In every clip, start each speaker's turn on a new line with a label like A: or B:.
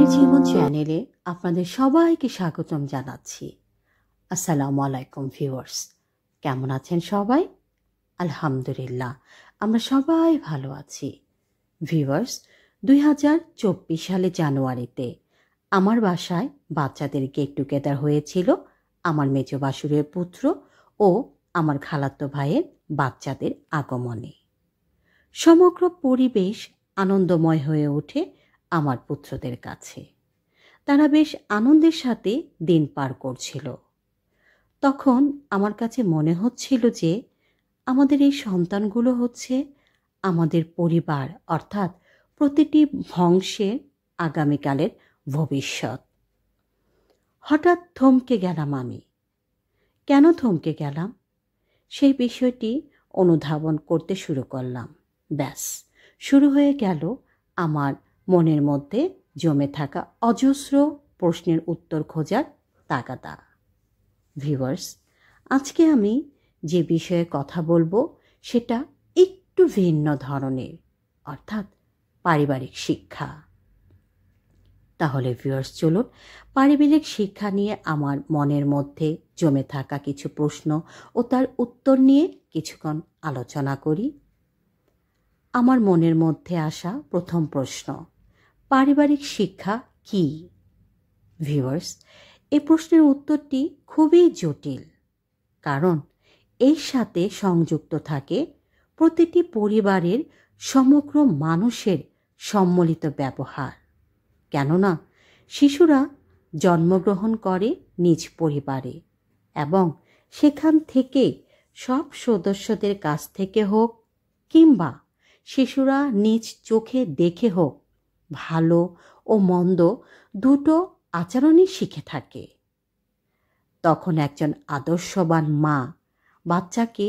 A: রানীর জীবন চ্যানেলে আপনাদের সবাইকে স্বাগতম জানাচ্ছি। আসসালামু আলাইকুম ভিউয়ার্স, কেমন আছেন সবাই? আলহামদুলিল্লাহ, আমরা সবাই ভালো আছি। ভিউয়ার্স, 2024 সালে জানুয়ারিতে আমার বাসায় বাচ্চাদের গেট টুগেদার হয়েছিল আমার মেজ বাসুরের পুত্র ও আমার খালাতো ভাইয়ের বাচ্চাদের আগমনে। সমগ্র পরিবেশ আনন্দময় হয়ে ওঠে আমার পুত্রদের কাছে। তারা বেশ আনন্দের সাথে দিন পার করছিল। তখন আমার কাছে মনে হচ্ছিল যে আমাদের এই সন্তানগুলো হচ্ছে আমাদের পরিবার, অর্থাৎ প্রতিটি বংশের আগামীকালের ভবিষ্যৎ। হঠাৎ থমকে গেলাম আমি। কেন থমকে গেলাম সেই বিষয়টি অনুধাবন করতে শুরু করলাম। ব্যাস, শুরু হয়ে গেল আমার মনের মধ্যে জমে থাকা অজস্র প্রশ্নের উত্তর খোঁজার তাগাদা। ভিউয়ার্স, আজকে আমি যে বিষয়ে কথা বলবো সেটা একটু ভিন্ন ধরনের, অর্থাৎ পারিবারিক শিক্ষা। তাহলে ভিউয়ার্স, চলুন পারিবারিক শিক্ষা নিয়ে আমার মনের মধ্যে জমে থাকা কিছু প্রশ্ন ও তার উত্তর নিয়ে কিছুক্ষণ আলোচনা করি। আমার মনের মধ্যে আসা প্রথম প্রশ্ন, পারিবারিক শিক্ষা কি? ভিউয়ার্স, এই প্রশ্নের উত্তরটি খুবই জটিল, কারণ এর সাথে সংযুক্ত থাকে প্রতিটি পরিবারের সমগ্র মানুষের সম্মিলিত ব্যবহার। কেননা শিশুরা জন্মগ্রহণ করে নিজ পরিবারে এবং সেখান থেকে সব সদস্যদের কাছ থেকে হোক কিংবা শিশুরা নিজ চোখে দেখে হোক, ভালো ও মন্দ দুটো আচরণই শিখে থাকে। তখন একজন আদর্শবান মা বাচ্চাকে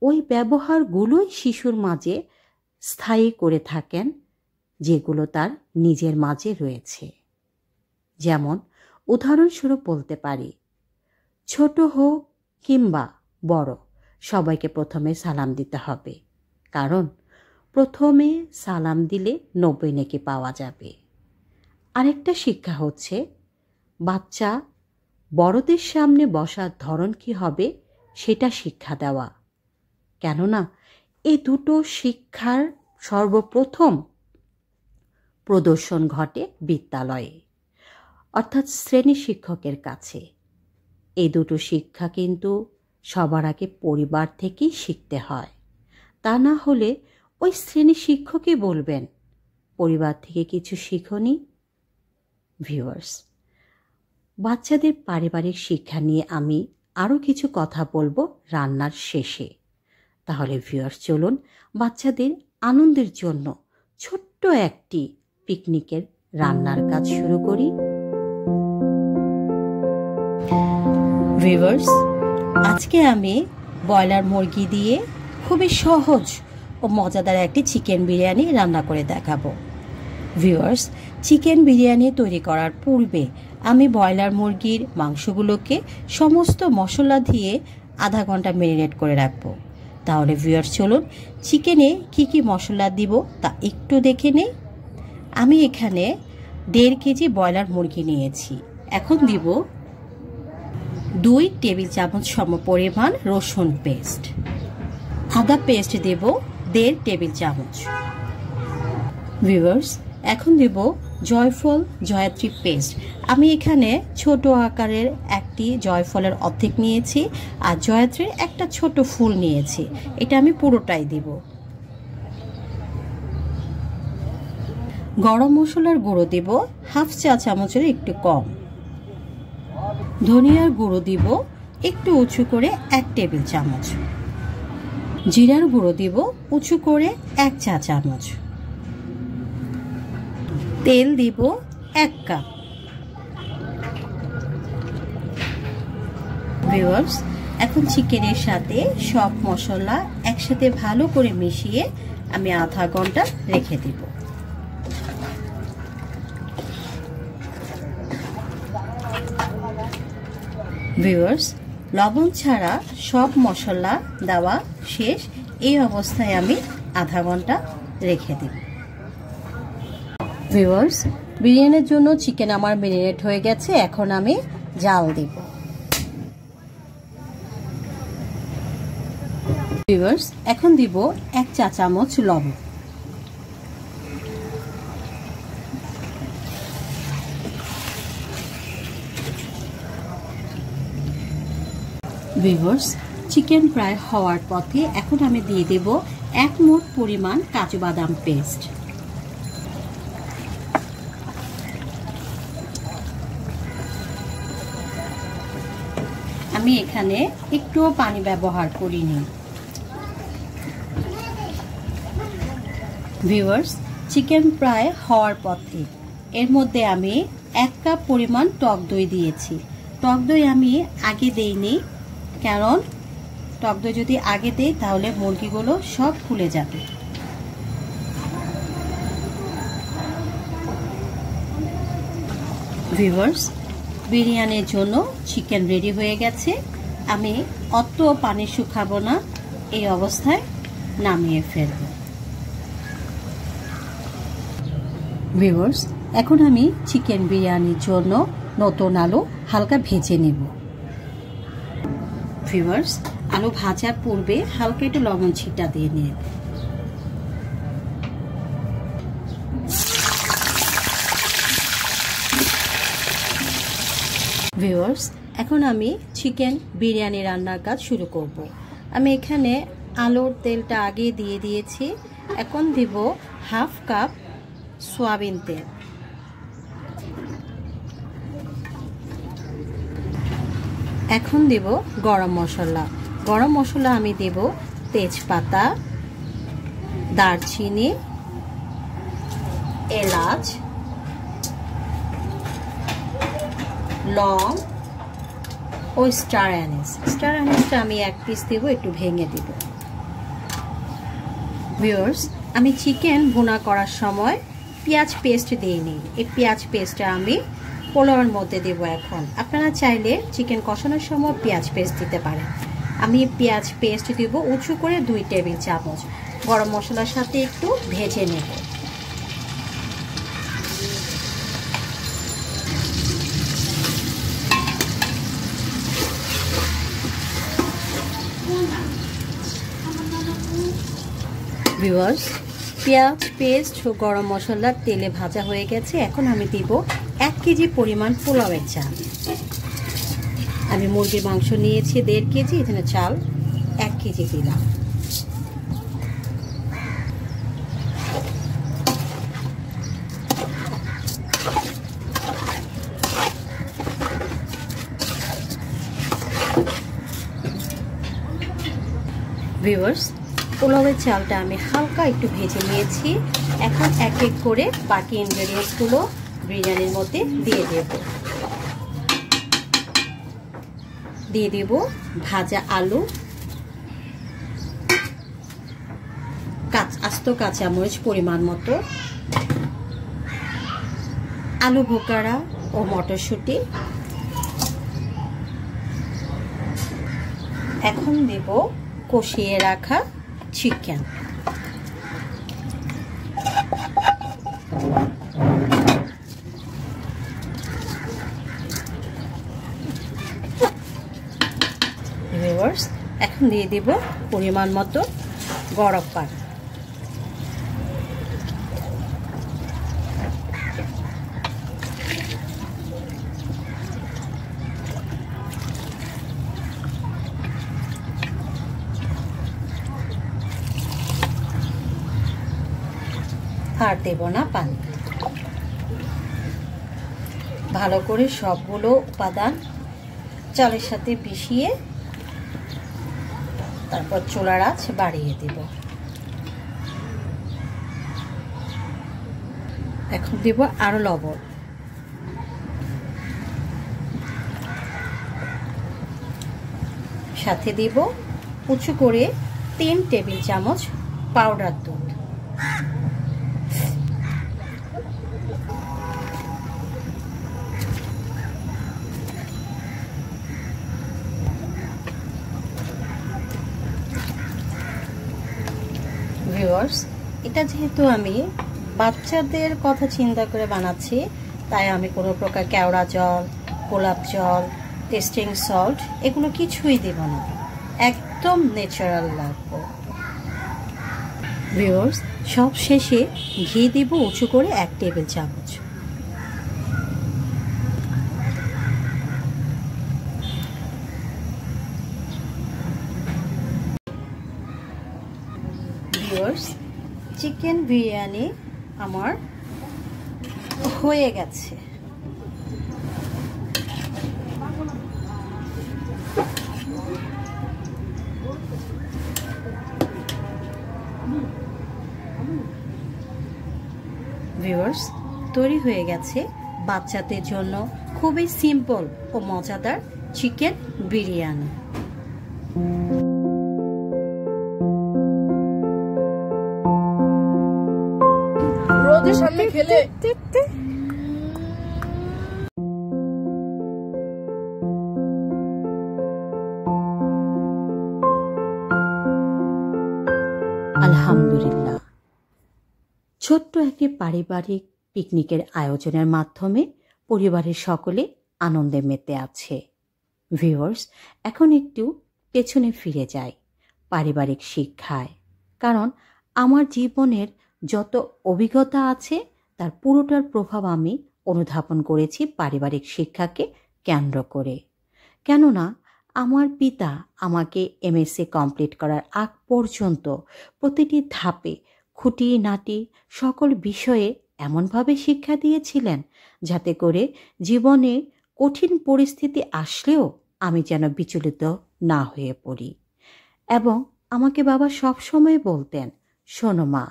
A: ওই ব্যবহারগুলোই শিশুর মাঝে স্থায়ী করে থাকেন যেগুলো তার নিজের মাঝে রয়েছে। যেমন উদাহরণস্বরূপ বলতে পারি, ছোট হোক কিংবা বড়, সবাইকে প্রথমে সালাম দিতে হবে, কারণ প্রথমে সালাম দিলে 90 নেকি পাওয়া যাবে। আরেকটা শিক্ষা হচ্ছে বাচ্চা বড়দের সামনে বসার ধরন কি হবে সেটা শিক্ষা দেওয়া। কেননা এই দুটো শিক্ষার সর্বপ্রথম প্রদর্শন ঘটে বিদ্যালয়ে, অর্থাৎ শ্রেণী শিক্ষকের কাছে। এই দুটো শিক্ষা কিন্তু সবার আগে পরিবার থেকেই শিখতে হয়। তা না হলে ওই শ্রেণী শিক্ষকই বলবেন পরিবার থেকে কিছু শিখনি। ভিউয়ার্স, বাচ্চাদের পারিবারিক শিক্ষা নিয়ে আমি আরও কিছু কথা বলবো রান্নার শেষে। তাহলে ভিউয়ার্স, চলুন বাচ্চাদের আনন্দের জন্য ছোট্ট একটি পিকনিকের রান্নার কাজ শুরু করি। ভিউয়ার্স, আজকে আমি ব্রয়লার মুরগি দিয়ে খুবই সহজ ও মজাদার একটি চিকেন বিরিয়ানি রান্না করে দেখাবো। ভিউয়ার্স, চিকেন বিরিয়ানি তৈরি করার পূর্বে আমি ব্রয়লার মুরগির মাংসগুলোকে সমস্ত মশলা দিয়ে আধা ঘন্টা ম্যারিনেট করে রাখবো। তাহলে ভিউয়ার্স, চলুন চিকেনে কি কি মশলা দিব তা একটু দেখে নেই। আমি এখানে 1.5 কেজি ব্রয়লার মুরগি নিয়েছি। এখন দিব 2 টেবিল চামচ সমপরিমাণ রসুন পেস্ট, আদা পেস্ট দেব 1.5 টেবিল চামচ। ভিউয়ার্স, এখন দেব জয়ফল জয়ত্রী পেস্ট। আমি এখানে ছোট আকারের একটি জয়ফলের অর্ধেক নিয়েছি আর জয়ত্রীর একটা ছোট ফুল নিয়েছি, এটা আমি পুরোটাই দিব। গরম মশলার গুঁড়ো দিব 1/2 চা চামচের একটু কম। ধনিয়ার গুঁড়ো দিব একটু উঁচু করে 1 টেবিল চামচ। জিরার গুঁড়ো দিব উঁচু করে 1 চা চামচ। তেল দিব 1 কাপ। ভিউয়ার্স, এখন চিকেনের সাথে সব মশলা একসাথে ভালো করে মিশিয়ে আমি আধা ঘন্টা রেখে দিব। ভিউয়ার্স, লবণ ছাড়া সব মশলা দেওয়া শেষ। এই অবস্থায় আমি আধা ঘন্টা রেখে দিব। ভিউয়ার্স, বিরিয়ানির জন্য চিকেন আমার মেরিনেট হয়ে গেছে, এখন আমি জাল দিব। ভিউয়ার্স, এখন দিব 1 চা চামচ লবণ। ভিউয়ার্স, চিকেন প্রায় হওয়ার পথে, এখন আমি দিয়ে দেব 1 মুঠ পরিমাণ কাজু বাদাম পেস্ট। আমি এখানে একটুও পানি ব্যবহার করিনি। ভিউয়ার্স, চিকেন প্রায় হওয়ার পথে, এর মধ্যে আমি 1 কাপ পরিমাণ টক দই দিয়েছি। টক দই আমি আগে দেইনি, কারণ টক দই যদি আগে দেই তাহলে মুরগিগুলো সব ফুলে যাবে। ভিউয়ার্স, বিরিয়ানির জন্য চিকেন রেডি হয়ে গেছে। আমি অত পানি শুকাবো না, এই অবস্থায় নামিয়ে ফেলব। ভিউয়ার্স, এখন আমি চিকেন বিরিয়ানির জন্য নতুন আলু হালকা ভেজে নেব। ভিউয়ার্স, আলু ভাজার পূর্বে হালকা একটু লবণ ছিটা দিয়ে নেব। ভিউয়ার্স, এখন আমি চিকেন বিরিয়ানি রান্নার কাজ শুরু করব। আমি এখানে আলুর তেলটা আগে দিয়ে দিয়েছি। এখন দিব 1/2 কাপ সয়াবিন তেল। এখন দেব গরম মশলা। গরম মশলা আমি দেব তেজপাতা, দারচিনি, এলাচ, লং ও স্টার অ্যানিস। স্টার অ্যানিসটা আমি 1 পিস দেব, একটু ভেঙে দেব। ভিউয়ার্স, আমি চিকেন ভুনা করার সময় পেঁয়াজ পেস্ট দিইনি। এই পেঁয়াজ পেস্টটা আমি পোলাওয়ের মধ্যে দেব। এখন আপনারা চাইলে চিকেন কষানোর সময় পেঁয়াজ পেস্ট দিতে পারেন। আমি পেঁয়াজ পেস্ট দেব উঁচু করে 2 টেবিল চামচ। গরম মশলার সাথে একটু ভেজে নেব। ভিউয়ার্স, পেঁয়াজ পেস্ট ও গরম মশলার তেলে ভাজা হয়ে গেছে। এখন আমি দিব 1 কেজি পরিমাণ পোলাওয়ের চাল। আমি মুরগির মাংস নিয়েছি 1.5 কেজি, এখানে চাল 1 কেজি দিলাম। ভিউয়ার্স, পোলাওয়ের চালটা আমি হালকা একটু ভেজে নিয়েছি। এখন এক এক করে বাকি ইনগ্রেডিয়েন্টসগুলো বিরিয়ানির মধ্যে দিয়ে দেব। দিয়ে দেব ভাজা আলু, আস্ত কাঁচামরিচ পরিমাণ মতো, আলু বোকারা ও মটরশুঁটি। এখন দেব কষিয়ে রাখা চিকেন। ভিউয়ার্স, এখন দিয়ে দেব পরিমাণ মতো গরম পানি। আর দেব না পানি। ভালো করে সবগুলো উপাদান চালের সাথে মিশিয়ে তারপর চুলার আঁচ বাড়িয়ে দেব। এখন দেব আরো লবণ। সাথে দেব উঁচু করে 3 টেবিল চামচ পাউডার দুধ। ভিউয়ার্স, এটা যেহেতু আমি বাচ্চাদের কথা চিন্তা করে বানাচ্ছি, তাই আমি কোনো প্রকার কেওড়া জল, গোলাপ জল, টেস্টিং সল্ট এগুলো কিছুই দেব না, একদম ন্যাচারাল লাগবে। ভিউয়ার্স, সব শেষে ঘি দেব উঁচু করে 1 টেবিল চামচ। ভিউয়ার্স, চিকেন বিরিয়ানি আমার হয়ে গেছে। ভিউয়ার্স, তৈরি হয়ে গেছে বাচ্চাদের জন্য খুবই সিম্পল ও মজাদার চিকেন বিরিয়ানি।
B: রোদের সামনে খেলে
A: আলহামদুলিল্লাহ, ছোট্ট একটি পারিবারিক পিকনিকের আয়োজনের মাধ্যমে পরিবারের সকলে আনন্দে মেতে আছে। ভিউয়ার্স, এখন একটু পেছনে ফিরে যাই পারিবারিক শিক্ষায়, কারণ আমার জীবনের যত অভিজ্ঞতা আছে তার পুরোটার প্রভাব আমি অনুধাবন করেছি পারিবারিক শিক্ষাকে কেন্দ্র করে। কেননা আমার পিতা আমাকে এমএসসি কমপ্লিট করার আগ পর্যন্ত প্রতিটি ধাপে খুঁটিনাটি সকল বিষয়ে এমনভাবে শিক্ষা দিয়েছিলেন যাতে করে জীবনে কঠিন পরিস্থিতি আসলেও আমি যেন বিচলিত না হয়ে পড়ি। এবং আমাকে বাবা সবসময় বলতেন, শোনো মা,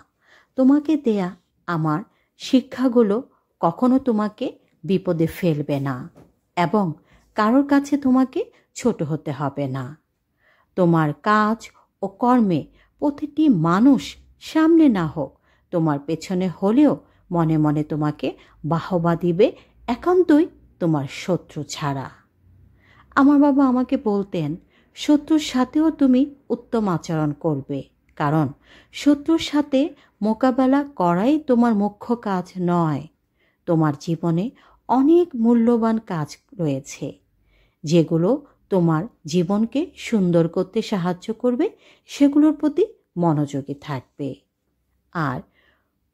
A: তোমাকে দেয়া আমার শিক্ষাগুলো কখনো তোমাকে বিপদে ফেলবে না এবং কারোর কাছে তোমাকে ছোট হতে হবে না। তোমার কাজ ও কর্মে প্রতিটি মানুষ সামনে না হোক, তোমার পেছনে হলেও মনে মনে তোমাকে বাহবা দিবে, একান্তই তোমার শত্রু ছাড়া। আমার বাবা আমাকে বলতেন, শত্রুর সাথেও তুমি উত্তম আচরণ করবে, কারণ শত্রুর সাথে মোকাবেলা করাই তোমার মুখ্য কাজ নয়। তোমার জীবনে অনেক মূল্যবান কাজ রয়েছে যেগুলো তোমার জীবনকে সুন্দর করতে সাহায্য করবে, সেগুলোর প্রতি মনোযোগী থাকবে। আর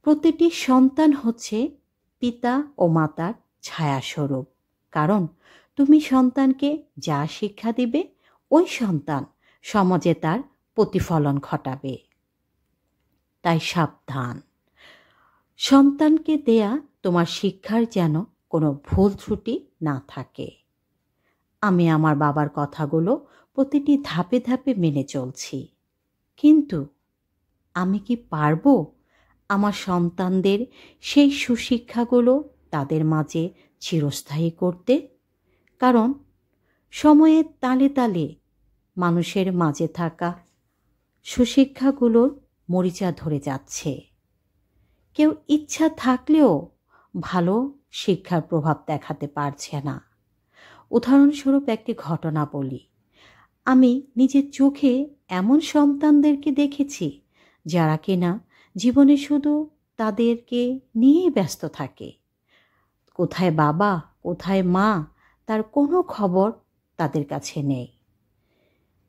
A: প্রতিটি সন্তান হচ্ছে পিতা ও মাতার ছায়াস্বরূপ, কারণ তুমি সন্তানকে যা শিক্ষা দিবে ওই সন্তান সমাজে তার প্রতিফলন ঘটাবে। তাই সাবধান, সন্তানকে দেয়া তোমার শিক্ষার যেন কোনো ভুল ত্রুটি না থাকে। আমি আমার বাবার কথাগুলো প্রতিটি ধাপে ধাপে মেনে চলছি, কিন্তু আমি কি পারবো আমার সন্তানদের সেই সুশিক্ষাগুলো তাদের মাঝে চিরস্থায়ী করতে? কারণ সময়ের তালে তালে মানুষের মাঝে থাকা সুশিক্ষাগুলোর মরিচা ধরে যাচ্ছে। কেউ ইচ্ছা থাকলেও ভালো শিক্ষার প্রভাব দেখাতে পারছে না। উদাহরণস্বরূপ একটি ঘটনা বলি। আমি নিজের চোখে এমন সন্তানদেরকে দেখেছি যারা কিনা জীবনে শুধু তাদেরকে নিয়েই ব্যস্ত থাকে। কোথায় বাবা, কোথায় মা, তার কোনো খবর তাদের কাছে নেই।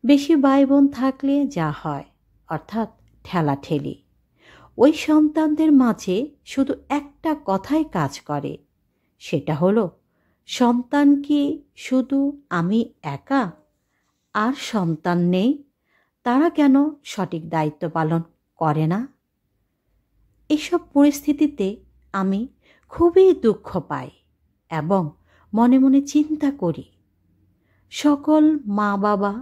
A: বেশি ভাই বোন থাকলে যা হয়, অর্থাৎ ঠেলাঠেলি, ওই সন্তানদের মাঝে শুধু একটা কথাই কাজ করে, সেটা হলো, সন্তান কি শুধু আমি একা? আর সন্তান নেই, তারা কেন সঠিক দায়িত্ব পালন করে না? এসব পরিস্থিতিতে আমি খুবই দুঃখ পাই এবং মনে মনে চিন্তা করি, সকল মা বাবা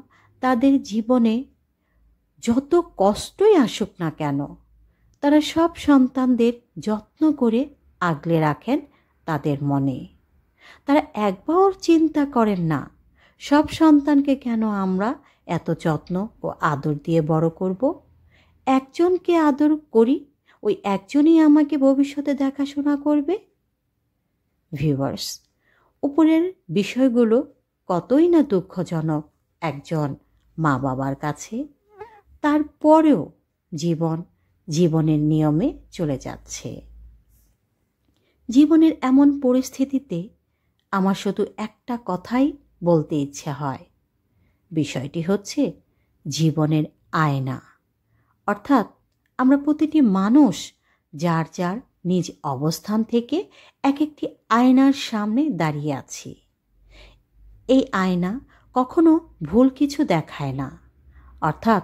A: তাদের জীবনে যত কষ্টই আসুক না কেন, তারা সব সন্তানদের যত্ন করে আগলে রাখেন তাদের মনে। তারা একবার চিন্তা করেন না সব সন্তানকে কেন আমরা এত যত্ন ও আদর দিয়ে বড় করব। একজনকে আদর করি, ওই একজনই আমাকে ভবিষ্যতে দেখাশোনা করবে। ভিউয়ার্স, উপরের বিষয়গুলো কতই না দুঃখজনক একজন মা বাবার কাছে, তারপরেও জীবনের নিয়মে চলে যাচ্ছে। জীবনের এমন পরিস্থিতিতে আমার শুধু একটা কথাই বলতে ইচ্ছে হয়। বিষয়টি হচ্ছে জীবনের আয়না। অর্থাৎ আমরা প্রতিটি মানুষ যার যার নিজ অবস্থান থেকে এক একটি আয়নার সামনে দাঁড়িয়ে আছি। এই আয়না কখনো ভুল কিছু দেখায় না। অর্থাৎ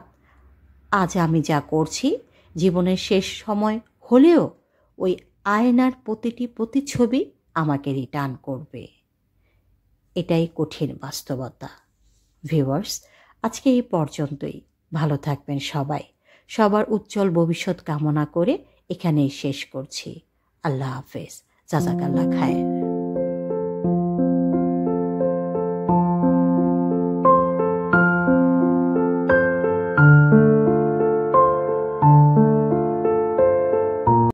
A: আজ আমি যা করছি জীবনের শেষ সময় হলেও ওই আয়নার প্রতিটি প্রতিচ্ছবি আমাকে রিটার্ন করবে। এটাই কঠিন বাস্তবতা। ভিউয়ার্স, আজকে এই পর্যন্তই। ভালো থাকবেন সবাই। সবার উজ্জ্বল ভবিষ্যৎ কামনা করে এখানেই শেষ করছি। আল্লাহ হাফেজ। জাযাকাল্লাহ খায়ের।